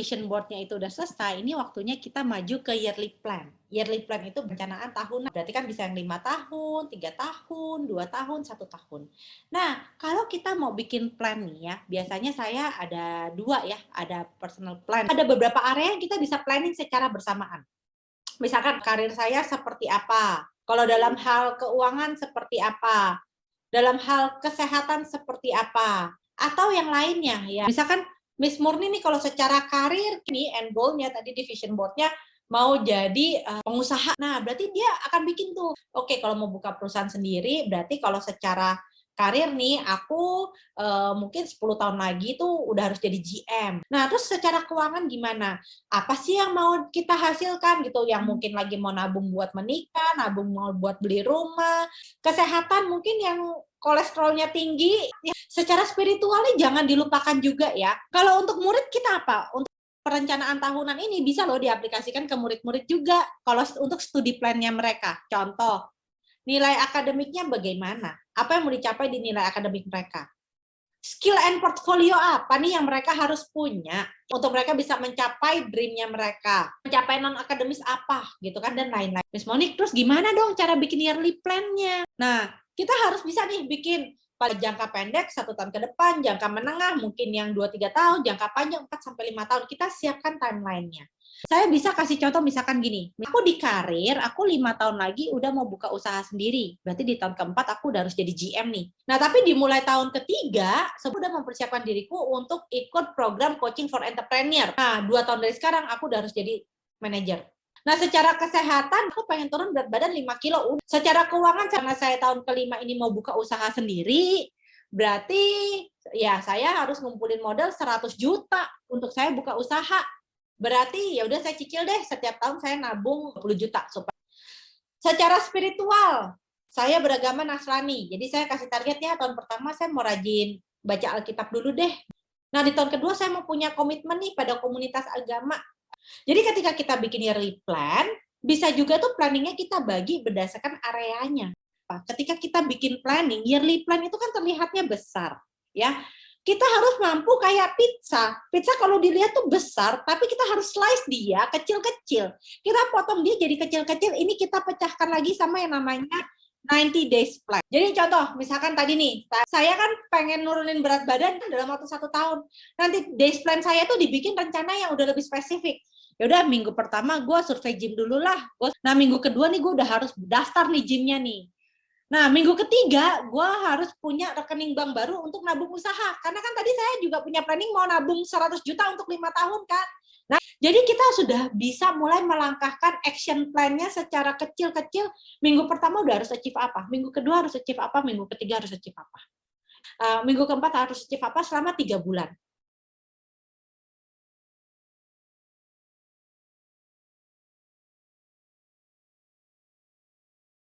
vision board-nya itu udah selesai, ini waktunya kita maju ke yearly plan. Yearly plan itu perencanaan tahunan, berarti kan bisa yang 5 tahun, 3 tahun, 2 tahun, 1 tahun. Nah, kalau kita mau bikin plan nih ya, biasanya saya ada 2 ya, ada personal plan. Ada beberapa area yang kita bisa planning secara bersamaan. Misalkan karir saya seperti apa, kalau dalam hal keuangan seperti apa, dalam hal kesehatan seperti apa, atau yang lainnya ya. Misalkan Miss Murni nih kalau secara karir ini end goal-nya tadi di vision board-nya mau jadi pengusaha. Nah, berarti dia akan bikin tuh, oke kalau mau buka perusahaan sendiri, berarti kalau secara karir nih, aku mungkin 10 tahun lagi tuh udah harus jadi GM. Nah, terus secara keuangan gimana? Apa sih yang mau kita hasilkan gitu? Yang mungkin lagi mau nabung buat menikah, nabung mau buat beli rumah. Kesehatan mungkin yang kolesterolnya tinggi, ya, secara spiritualnya jangan dilupakan juga ya. Kalau untuk murid kita apa? Untuk perencanaan tahunan ini bisa loh diaplikasikan ke murid-murid juga. Kalau untuk studi plan-nya mereka, contoh, nilai akademiknya bagaimana? Apa yang mau dicapai di nilai akademik mereka? Skill and portfolio apa nih yang mereka harus punya untuk mereka bisa mencapai dream-nya mereka, mencapai non-akademis apa gitu kan, dan lain-lain. Miss Monik, terus gimana dong cara bikin yearly plan-nya? Nah, kita harus bisa nih bikin pada jangka pendek 1 tahun ke depan, jangka menengah mungkin yang 2-3 tahun, jangka panjang 4-5 tahun. Kita siapkan timeline-nya. Saya bisa kasih contoh misalkan gini, aku di karir, aku 5 tahun lagi udah mau buka usaha sendiri. Berarti di tahun keempat aku udah harus jadi GM nih. Nah, tapi dimulai tahun ketiga, saya udah mempersiapkan diriku untuk ikut program coaching for entrepreneur. Nah, 2 tahun dari sekarang aku udah harus jadi manajer. Nah, secara kesehatan, aku pengen turun berat badan 5 kilo. Secara keuangan, karena saya tahun kelima ini mau buka usaha sendiri, berarti ya saya harus ngumpulin modal 100 juta untuk saya buka usaha. Berarti ya udah saya cicil deh, setiap tahun saya nabung 20 juta. Secara spiritual, saya beragama Nasrani. Jadi saya kasih targetnya tahun pertama saya mau rajin baca Alkitab dulu deh. Nah, di tahun kedua saya mau punya komitmen nih pada komunitas agama. Jadi ketika kita bikin yearly plan, bisa juga tuh planningnya kita bagi berdasarkan areanya. Ketika kita bikin planning, yearly plan itu kan terlihatnya besar, ya. Kita harus mampu kayak pizza. Pizza kalau dilihat tuh besar, tapi kita harus slice dia kecil-kecil. Kita potong dia jadi kecil-kecil, ini kita pecahkan lagi sama yang namanya 90 days plan. Jadi contoh, misalkan tadi nih, saya kan pengen nurunin berat badan dalam waktu 1 tahun. Nanti days plan saya tuh dibikin rencana yang udah lebih spesifik. Ya udah minggu pertama gue survei gym dulu lah. Nah minggu kedua nih gue udah harus daftar nih gymnya nih. Nah minggu ketiga gue harus punya rekening bank baru untuk nabung usaha. Karena kan tadi saya juga punya planning mau nabung 100 juta untuk 5 tahun kan. Nah jadi kita sudah bisa mulai melangkahkan action plan-nya secara kecil-kecil. Minggu pertama udah harus achieve apa, minggu kedua harus achieve apa, minggu ketiga harus achieve apa. Minggu keempat harus achieve apa selama 3 bulan.